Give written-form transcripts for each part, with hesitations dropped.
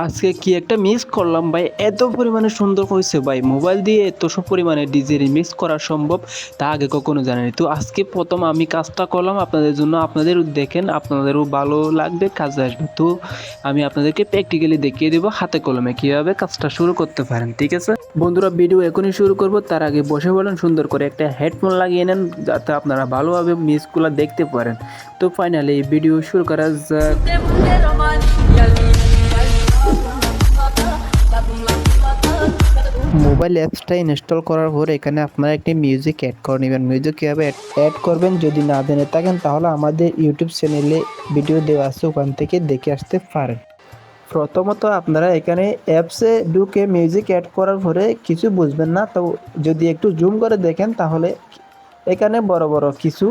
আজকে কি একটা মিক্স করলাম ভাই, এত পরিমাণে সুন্দর হয়েছে ভাই। মোবাইল দিয়ে এত সব পরিমাণে ডিজে রিমিক্স করা সম্ভব তা আগে কখনো জানিনি। তো আজকে প্রথম আমি কাজটা করলাম আপনাদের জন্য, আপনাদের দেখেন আপনাদেরও ভালো লাগবে, কাজে আসবে। তো আমি আপনাদেরকে প্র্যাকটিক্যালি দেখিয়ে দেবো হাতে কলমে কীভাবে কাজটা শুরু করতে পারেন, ঠিক আছে বন্ধুরা? ভিডিও এখনই শুরু করব, তার আগে বসে বলেন সুন্দর করে একটা হেডফোন লাগিয়ে নেন যাতে আপনারা ভালোভাবে মিক্সগুলো দেখতে পারেন। তো ফাইনালি ভিডিও শুরু করা যাক। মোবাইল অ্যাপসটা ইনস্টল করার পর এখানে আপনারা একটি মিউজিক অ্যাড করে নেবেন। মিউজিক কীভাবে অ্যাড করবেন যদি না জেনে থাকেন তাহলে আমাদের ইউটিউব চ্যানেলে ভিডিও দেওয়া আছে, ওখান থেকে দেখে আসতে পারেন। প্রথমত আপনারা এখানে অ্যাপসে ঢুকে মিউজিক অ্যাড করার পরে কিছু বুঝবেন না, তো যদি একটু জুম করে দেখেন তাহলে এখানে বড় বড় কিছু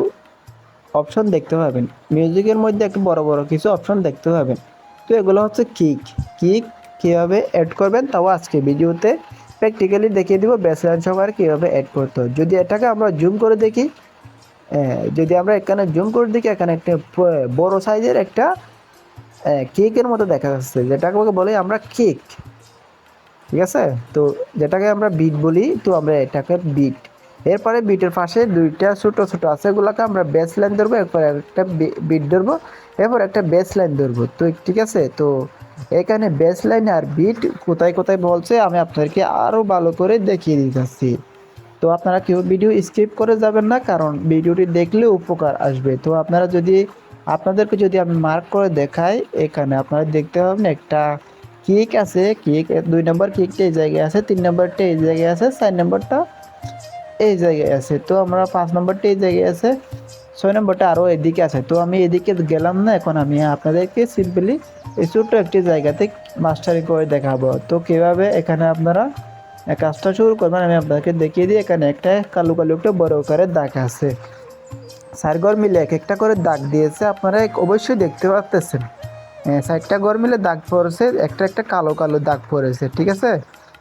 অপশন দেখতে পাবেন। মিউজিকের মধ্যে একটু বড় বড় কিছু অপশন দেখতে পাবেন। তো এগুলো হচ্ছে কিক কীভাবে অ্যাড করবেন তাও আজকে ভিডিওতে প্র্যাকটিক্যালি দেখিয়ে দিব, ব্যাসলাইন সহকারে কীভাবে অ্যাড করতে হয়। যদি এটাকে আমরা জুম করে দেখি, যদি আমরা এখানে জুম করে দেখি, এখানে একটা বড় সাইজের একটা কেকের মতো দেখা যাচ্ছে, যেটাকে বলি আমরা কেক, ঠিক আছে? তো যেটাকে আমরা বিট বলি, তো আমরা এটাকে বিট। এরপরে বিটের পাশে দুইটা ছোট ছোট আছে, এগুলোকে আমরা বেস লাইন ধরবো, এরপর একটা বিট ধরবো, এরপর একটা বেস লাইন ধরবো। তো ঠিক আছে, তো এখানে বেস লাইন আর বিট কোথায় কোথায় বলছে আমি আপনাদেরকে আরও ভালো করে দেখিয়ে দিতেছি। তো আপনারা কেউ ভিডিও স্কিপ করে যাবেন না, কারণ ভিডিওটি দেখলে উপকার আসবে। তো আপনারা আপনাদেরকে যদি আমি মার্ক করে দেখাই, এখানে আপনারা দেখতে পাবেন একটা কিক আছে, কিক 2 নম্বর কিকটা এই জায়গায় আছে, 3 নম্বরটা এই জায়গায় আছে, 4 নম্বরটা এই জায়গায় আছে, তো আমরা 5 নম্বরটা এই জায়গায় আছে, 6 নম্বরটা আরও এদিকে আছে। তো আমি এদিকে গেলাম না, এখন আমি আপনাদেরকে সিম্পলি এই ছোট্ট একটি জায়গাতে মাস্টারি করে দেখাবো। তো কীভাবে এখানে আপনারা কাজটা শুরু করবেন আমি আপনাদেরকে দেখিয়ে দিই। এখানে একটা কালো কালো একটা বড় আকারের দাগ আছে, 4 ঘর মিলে এক একটা করে দাগ দিয়েছে, আপনারা অবশ্যই দেখতে পাচ্ছেন। 4টা ঘর মিলে দাগ পড়েছে, একটা একটা কালো কালো দাগ পড়েছে, ঠিক আছে?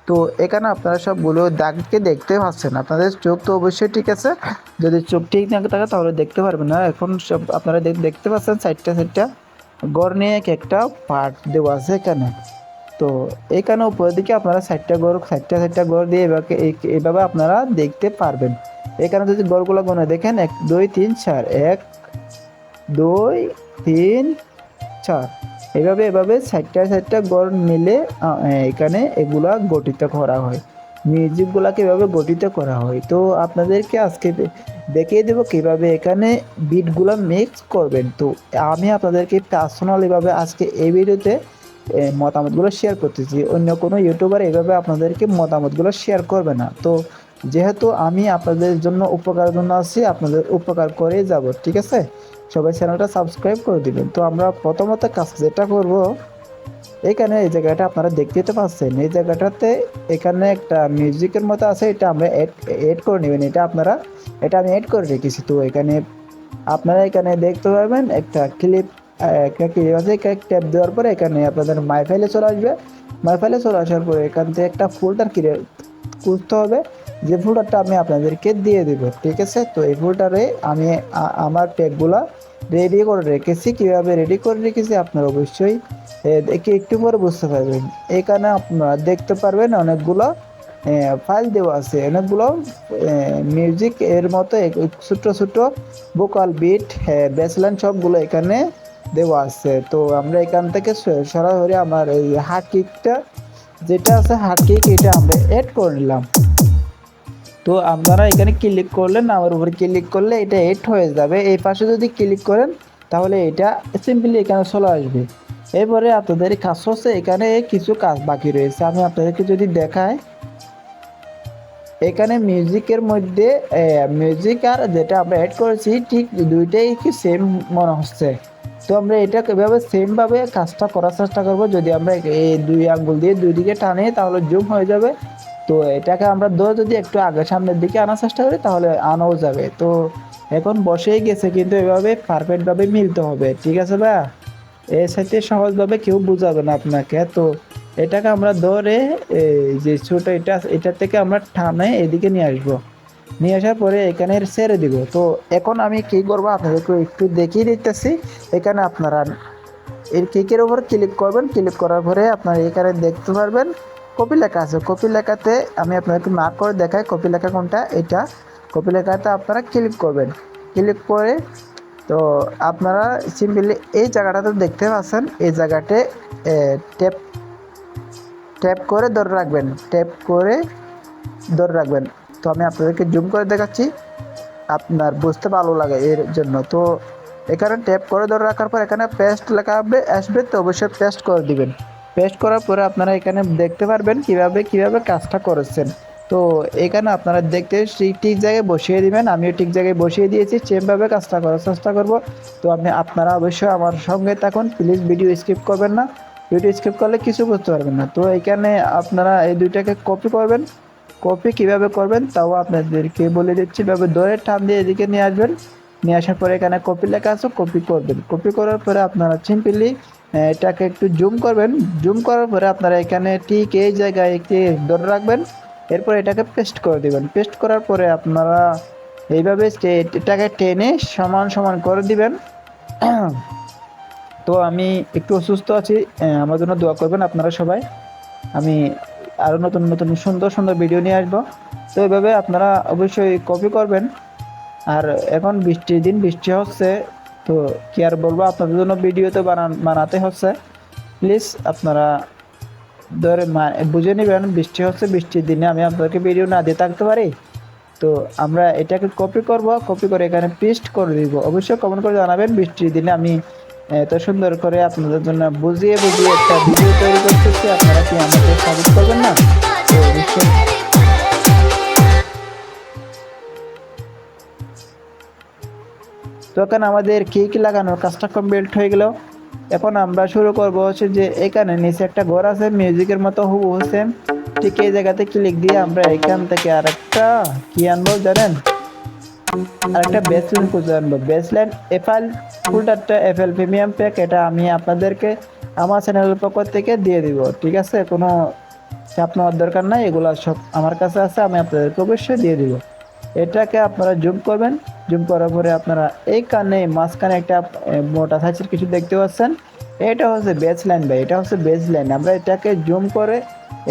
তো এখানে আপনারা সবগুলো দাগকে দেখতে পাচ্ছেন, আপনাদের চোখ তো অবশ্যই ঠিক আছে। যদি চোখ ঠিক না থাকে তাহলে দেখতে পারবেন না। এখন সব আপনারা দেখতে পাচ্ছেন 4টা ঘর নিয়ে এক একটা পার্ট দেওয়া আছে এখানে। তো এখানে উপরের দিকে আপনারা 4টা ঘর দিয়ে এইভাবে আপনারা দেখতে পারবেন। এখানে যদি ঘরগুলো গুনে দেখেন, 1 2 3 4, 1 2 3 4, এভাবে 4টা ঘর মিলে এখানে এগুলা গঠিত করা হয়, মিউজিকগুলাকে এভাবে গঠিত করা হয়। তো আপনাদেরকে আজকে দেখিয়ে দেবো কিভাবে এখানে বিটগুলো মিক্স করবেন। তো আমি আপনাদেরকে পার্সোনালিভাবে আজকে এই ভিডিওতে মতামতগুলো শেয়ার করতেছি, অন্য কোনো ইউটিউবার এভাবে আপনাদেরকে মতামতগুলো শেয়ার করবে না। তো যেহেতু আমি আপনাদের জন্য উপকারের জন্য আছি, আপনাদের উপকার করে যাব, ঠিক আছে? সবাই চ্যানেলটা সাবস্ক্রাইব করে দিবেন। তো আমরা প্রথমত কাজ যেটা করব, এখানে এই জায়গাটা আপনারা দেখতে পাচ্ছেন, এই জায়গাটাতে এখানে একটা মিউজিকের মতো আছে, এটা আমরা এড করে নেবেন। এটা আমি এড করে রেখেছি। তো এখানে আপনারা এখানে দেখতে পাবেন একটা ক্লিপ আছে, ট্যাপ দেওয়ার পরে এখানে আপনাদের মাই ফাইলে চলে আসবে। মাই ফাইলে চলে আসার পরে এখান থেকে একটা ফোল্ডার খুঁজতে হবে, যে ফোল্ডারটা আমি আপনাদেরকে দিয়ে দেবো, ঠিক আছে? তো এই ফোল্ডারে আমি আমার ট্যাগগুলা রেডি করে রেখেছি। কীভাবে রেডি করে রেখেছি আপনারা অবশ্যই দেখে একটু পরে বুঝতে পারবেন। এখানে আপনারা দেখতে পারবেন অনেকগুলো ফাইল দেওয়া আছে, অনেকগুলো মিউজিক এর মতো ছোট ছোট ভোকাল বিট, বেসলাইন সবগুলো এখানে দেওয়া আছে। তো আমরা এখান থেকে সরাসরি আমার এই হার্ড কিকটা যেটা আছে, হার্ড কিক, এটা আমরা অ্যাড করে নিলাম। তো আপনারা এখানে ক্লিক করলেন, আমার উপরে ক্লিক করলে এটা এড হয়ে যাবে। এই পাশে যদি ক্লিক করেন তাহলে এটা সিম্পলি এখানে চলে আসবে। এরপরে আপনাদের কাজ হচ্ছে, এখানে কিছু কাজ বাকি রয়েছে, আমি আপনাদেরকে যদি দেখাই, এখানে মিউজিকের মধ্যে মিউজিক আর যেটা আমরা অ্যাড করেছি ঠিক দুইটাই কি সেম মনে হচ্ছে। তো আমরা এটা কীভাবে সেমভাবে কাজটা করার চেষ্টা করব, যদি আমরা এই 2 আঙ্গুল দিয়ে দুই দিকে টানি তাহলে জুম হয়ে যাবে। তো এটাকে আমরা যদি একটু আগে সামনের দিকে আনার চেষ্টা করি তাহলে আনাও যাবে। তো এখন বসেই গেছে, কিন্তু এভাবে পারফেক্টভাবে মিলতে হবে, ঠিক আছে ভাইয়া? এর সাথে সহজভাবে কেউ বুঝাবে না আপনাকে। তো এটাকে আমরা ধরে এই যে ছোট এটা থেকে আমরা টানে এদিকে নিয়ে আসবো, নিয়ে আসার পরে এখানে ছেড়ে দিব। তো এখন আমি কি করবো আপনাদেরকে একটু দেখিয়ে দিতেছি। এখানে আপনারা এর কেকের উপর ক্লিক করবেন। ক্লিক করার পরে আপনারা এখানে দেখতে পারবেন কপি লেখা আছে। কপি লেখাতে আমি আপনাদেরকে মার্ক করে দেখাই কপি লেখা কোনটা, এটা কপি লেখাতে আপনারা ক্লিক করবেন। ক্লিক করে তো আপনারা সিম্পলি এই জায়গাটাতে দেখতে পাচ্ছেন, এই জায়গাতে ট্যাপ ট্যাপ করে ধরে রাখবেন, ট্যাপ করে ধরে রাখবেন। তো আমি আপনাদেরকে জুম করে দেখাচ্ছি, আপনার বুঝতে ভালো লাগে এর জন্য। তো এখানে ট্যাপ করে ধরে রাখার পর এখানে পেস্ট লেখা আসবে, তো অবশ্যই পেস্ট করে দিবেন। পেস্ট করার পরে আপনারা এখানে দেখতে পারবেন কিভাবে কাজটা করেছেন। তো এখানে আপনারা দেখতে ঠিক জায়গায় বসিয়ে দিবেন, আমিও ঠিক জায়গায় বসিয়ে দিয়েছি, সেমভাবে কাজটা করার চেষ্টা করব। তো আপনারা অবশ্যই আমার সঙ্গে থাকুন, প্লিজ ভিডিও স্কিপ করবেন না, ভিডিও স্কিপ করলে কিছু বুঝতে পারবেন না। তো এখানে আপনারা এই দুইটাকে কপি করবেন। কপি কিভাবে করবেন তাও আপনাদেরকে বলে দিচ্ছি, এভাবে ধরে টান দিয়ে এদিকে নিয়ে আসবেন। নিয়ে আসার পরে এখানে কপি লেখা আছে, কপি করবেন। কপি করার পরে আপনারা সিম্পলি এটাকে একটু জুম করবেন। জুম করার পরে আপনারা এখানে ঠিক এই জায়গায় একটি ধরে রাখবেন, এরপর এটাকে পেস্ট করে দিবেন। পেস্ট করার পরে আপনারা এইভাবে এটাকে টেনে সমান সমান করে দিবেন। তো আমি একটু অসুস্থ আছি, আমার জন্য দোয়া করবেন আপনারা সবাই। আমি আরও নতুন নতুন সুন্দর সুন্দর ভিডিও নিয়ে আসবো। তো এইভাবে আপনারা অবশ্যই কপি করবেন। আর এখন বৃষ্টির দিন, বৃষ্টি হচ্ছে, তো কি আর বলবো, আপনাদের জন্য ভিডিও তো বানাতে হচ্ছে। প্লিজ আপনারা ধরে বুঝে নেবেন, বৃষ্টি হচ্ছে, বৃষ্টির দিনে আমি আপনাদেরকে ভিডিও না দিয়ে থাকতে পারি। তো আমরা এটাকে কপি করব, কপি করে এখানে পেস্ট করে দিব। অবশ্যই কমেন্ট করে জানাবেন বৃষ্টির দিনে আমি এত সুন্দর করে আপনাদের জন্য বুঝিয়ে একটা ভিডিও তৈরি করতেছি, আপনারা কি আমাকে সাপোর্ট করবেন না? তো অবশ্যই। তো এখন আমাদের কেক লাগানোর কাজটা কমপ্লিট হয়ে গেল। এখন আমরা শুরু করব হচ্ছে যে এখানে নিচে একটা ঘর আছে মিউজিকের মতো হুবহু সেম, ঠিক এই জায়গাতে ক্লিক দিয়ে আমরা এখান থেকে আরেকটা কি আনবো জানেন, আরেকটা বেসলাইন খুঁজে আনবো। বেসলাইন এফএল ফুলটা এফএল প্রিমিয়াম প্যাক, এটা আমি আপনাদেরকে আমার চ্যানেলের পক্ষ থেকে দিয়ে দিব, ঠিক আছে? কোনো চাপ নেওয়ার দরকার নাই, এগুলো সব আমার কাছে আছে, আমি আপনাদেরকে অবশ্যই দিয়ে দিব। এটাকে আপনারা জুম করবেন। জুম করার পরে আপনারা এইখানে মাঝখানে একটা মোটা সাইজের কিছু দেখতে পাচ্ছেন, এটা হচ্ছে বেসলাইন ভাই, এটা হচ্ছে বেসলাইন। আমরা এটাকে জুম করে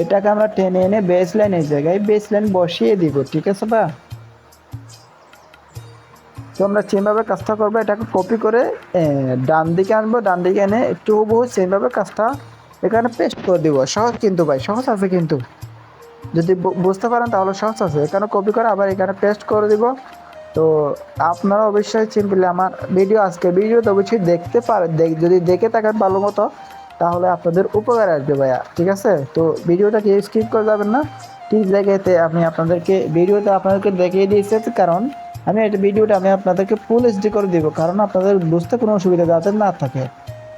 এটাকে আমরা টেনে এনে বেসলাইন এই জায়গায় বেসলাইন বসিয়ে দিব, ঠিক আছে বা? তো আমরা সেমভাবে কাজটা করবো, এটাকে কপি করে ডান দিকে আনবো, ডান দিকে এনে একটু হুবহু সেমভাবে কাজটা এখানে পেস্ট করে দিব। সহজ কিন্তু ভাই, সহজ আছে কিন্তু, যদি বুঝতে পারেন তাহলে সহজ আছে। এখানে কপি করে আবার এখানে পেস্ট করে দিব। তো আপনারা অবশ্যই সিম্পলি আমার আজকের ভিডিওতে অবশ্যই দেখতে পারেন, যদি দেখে থাকেন ভালো মতো, তাহলে আপনাদের উপকার আসবে ভাইয়া, ঠিক আছে? তো ভিডিওটা কেউ স্কিপ করে যাবেন না, ঠিক জায়গাতে আমি আপনাদেরকে দেখিয়ে দিয়েছি, কারণ আমি এটা ভিডিওটা আমি আপনাদেরকে ফুল এইচডি করে দিব, কারণ আপনাদের বুঝতে কোনো অসুবিধা যাতে না থাকে।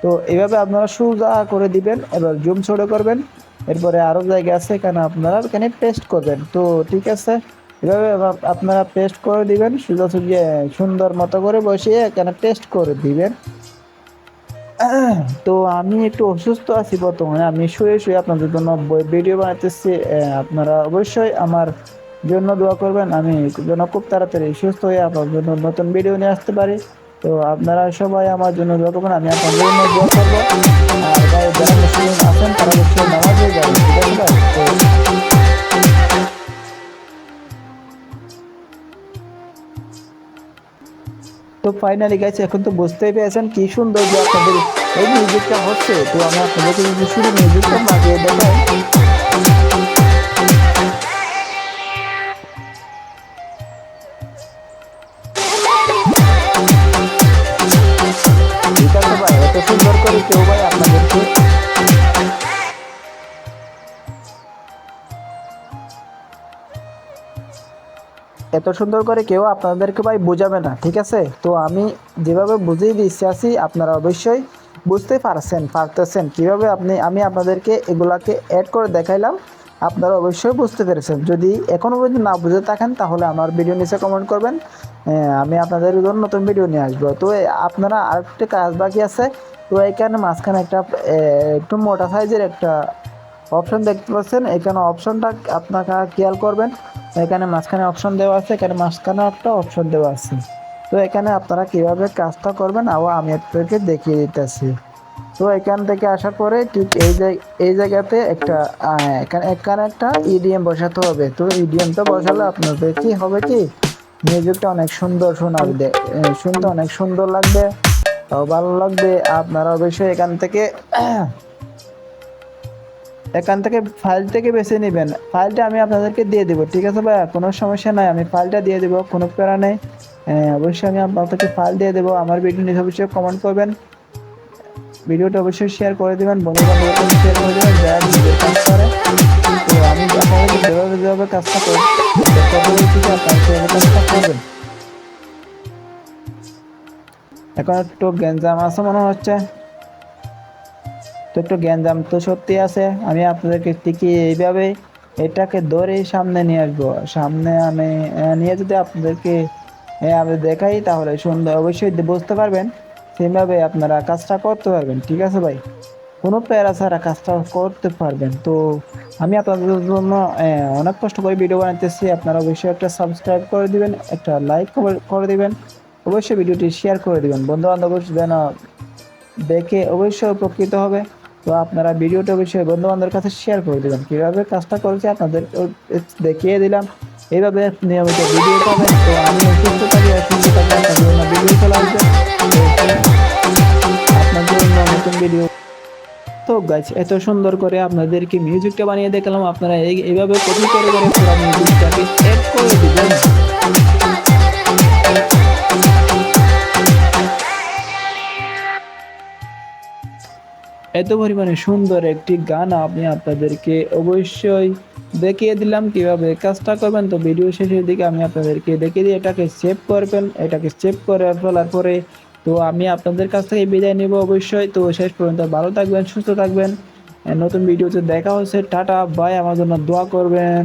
তো এইভাবে আপনারা সোজা করে দিবেন, এবার জুম ছোট করবেন, এরপরে আরও জায়গা আছে এখানে আপনারা এখানে পেস্ট করবেন। তো ঠিক আছে, এভাবে আপনারা পেস্ট করে দিবেন, সোজাসুজি সুন্দর মতো করে বসিয়ে এখানে পেস্ট করে দিবেন। তো আমি একটু অসুস্থ আছি বর্তমানে, আমি শুয়ে আপনাদের জন্য ভিডিও বানাতেছি। আপনারা অবশ্যই আমার জন্য দোয়া করবেন, আমি যেন খুব তাড়াতাড়ি সুস্থ হয়ে আপনার জন্য নতুন ভিডিও নিয়ে আসতে পারি। তো আপনারা সবাই আমার জন্য দোয়া করবেন, আমি আপনাদের জন্য দোয়া করবো। আর ভাই যারা মুসলিম আছেন তারা অবশ্যই নামাজে যাবেন, ঠিক আছে ভাই? তো ফাইনালি গাইস, এখন তো বুঝতেই পেরেছেন কি সুন্দর যে আপনাদের এই মিউজিকটা হচ্ছে। তো আমি আপনাদেরকে যদি শুধু মিউজিকটা বাজিয়ে দেখাই, ঠিক আছে ভাই? এত সুন্দর করে কেউ ভাই আপনাদেরকে আপনাদেরকে ভাই বোঝাবে না, ঠিক আছে? তো আমি যেভাবে বুঝিয়ে দিচ্ছি আছি, আপনারা অবশ্যই বুঝতে পারতেছেন কিভাবে আমি আপনাদেরকে এগুলাকে অ্যাড করে দেখাইলাম, আপনারা অবশ্যই বুঝতে পেরেছেন। যদি এখনও পর্যন্ত না বুঝে থাকেন তাহলে আমার ভিডিও নিচে কমেন্ট করবেন, আমি আপনাদের জন্য নতুন ভিডিও নিয়ে আসবো। তো আপনারা আরেকটা কাজ বাকি আছে। তো এখানে মাঝখানে একটু মোটা সাইজের একটা অপশন দেখতে পাচ্ছেন, এখানে অপশনটা আপনারা খেয়াল করবেন। এখানে মাঝখানে অপশন দেওয়া আছে, এখানে মাঝখানে একটা অপশন দেওয়া আছে। তো এখানে আপনারা কিভাবে কাজটা করবেন আমি আপনাদেরকে দেখিয়ে দিতেছি। তো এখান থেকে আসার পরে ঠিক এই জায়গাতে একটা এখানে একটা ইডিএম বসাতে হবে। তো ইডিএমটা বসালে আপনাদের কি হবে কি মিউজিকটা অনেক সুন্দর শোনাবে, শুনতে অনেক সুন্দর লাগবে, ভালো লাগবে। আপনারা অবশ্যই এখান থেকে ফাইল থেকে বেছে নেবেন। ফাইলটা আমি আপনাদেরকে দিয়ে দেবো, ঠিক আছে ভাইয়া, কোনো সমস্যা নাই, আমি ফাইলটা দিয়ে দেবো, কোনো প্যারা নেই। অবশ্যই আমি আপনাদেরকে ফাইল দিয়ে দেবো। আমার ভিডিও নিয়ে অবশ্যই কমেন্ট করবেন, ভিডিওটা অবশ্যই শেয়ার করে দেবেন, বন্ধু বান্ধবদের শেয়ার করে দেবেন যারা নিজের কাজ করে। তো আমি আপনাদের যেভাবে কাজটা করি আপনারা সেভাবে কাজটা করবেন। এখন একটু গ্যাঞ্জাম আছে মনে হচ্ছে, তো একটু গ্যাঞ্জাম তো সত্যি আছে। আমি আপনাদেরকে ঠিকই এইভাবে এটাকে ধরে সামনে নিয়ে আসবো। সামনে আমি নিয়ে যদি আপনাদেরকে আমি দেখাই তাহলে সুন্দর অবশ্যই বুঝতে পারবেন, সেইভাবে আপনারা কাজটা করতে পারবেন, ঠিক আছে ভাই, কোনো প্যারা ছাড়া কাজটা করতে পারবেন। তো আমি আপনাদের জন্য অনেক কষ্ট করে ভিডিও বানাতেছি, আপনারা অবশ্যই একটা সাবস্ক্রাইব করে দিবেন, একটা লাইক করে দিবেন, অবশ্যই ভিডিওটি শেয়ার করে দিবেন, বন্ধু বান্ধব যেন দেখে অবশ্যই উপকৃত হবে। তো আপনারা ভিডিওটা অবশ্যই বন্ধু বান্ধবের কাছে শেয়ার করে দেবেন। কীভাবে কাজটা করেছি আপনাদের দেখিয়ে দিলাম, এইভাবে নিয়মিত ভিডিও পাবেন। তো আমি সুস্থ থাকি আর সুস্থ থাকবেন, আপনাদের জন্য ভিডিও চলে আসবে, আপনাদের জন্য নতুন ভিডিও। তো গাইস এত সুন্দর করে আপনাদেরকে মিউজিকটা বানিয়ে দেখালাম, আপনারা এইভাবে কপি করে পুরো মিউজিকটাকে এড করে দিবেন। এত পরিমাণে সুন্দর একটি গান আমি আপনাদেরকে অবশ্যই দেখিয়ে দিলাম কিভাবে কাজটা করবেন। তো ভিডিও শেষের দিকে আমি আপনাদেরকে দেখিয়ে দিই, এটাকে সেভ করবেন, এটাকে সেভ করে ফেলার পরে তো আমি আপনাদের কাছ থেকে বিদায় নেব অবশ্যই। তো শেষ পর্যন্ত ভালো থাকবেন, সুস্থ থাকবেন, নতুন ভিডিওতে দেখা হচ্ছে, টাটা বাই, আমার জন্য দোয়া করবেন।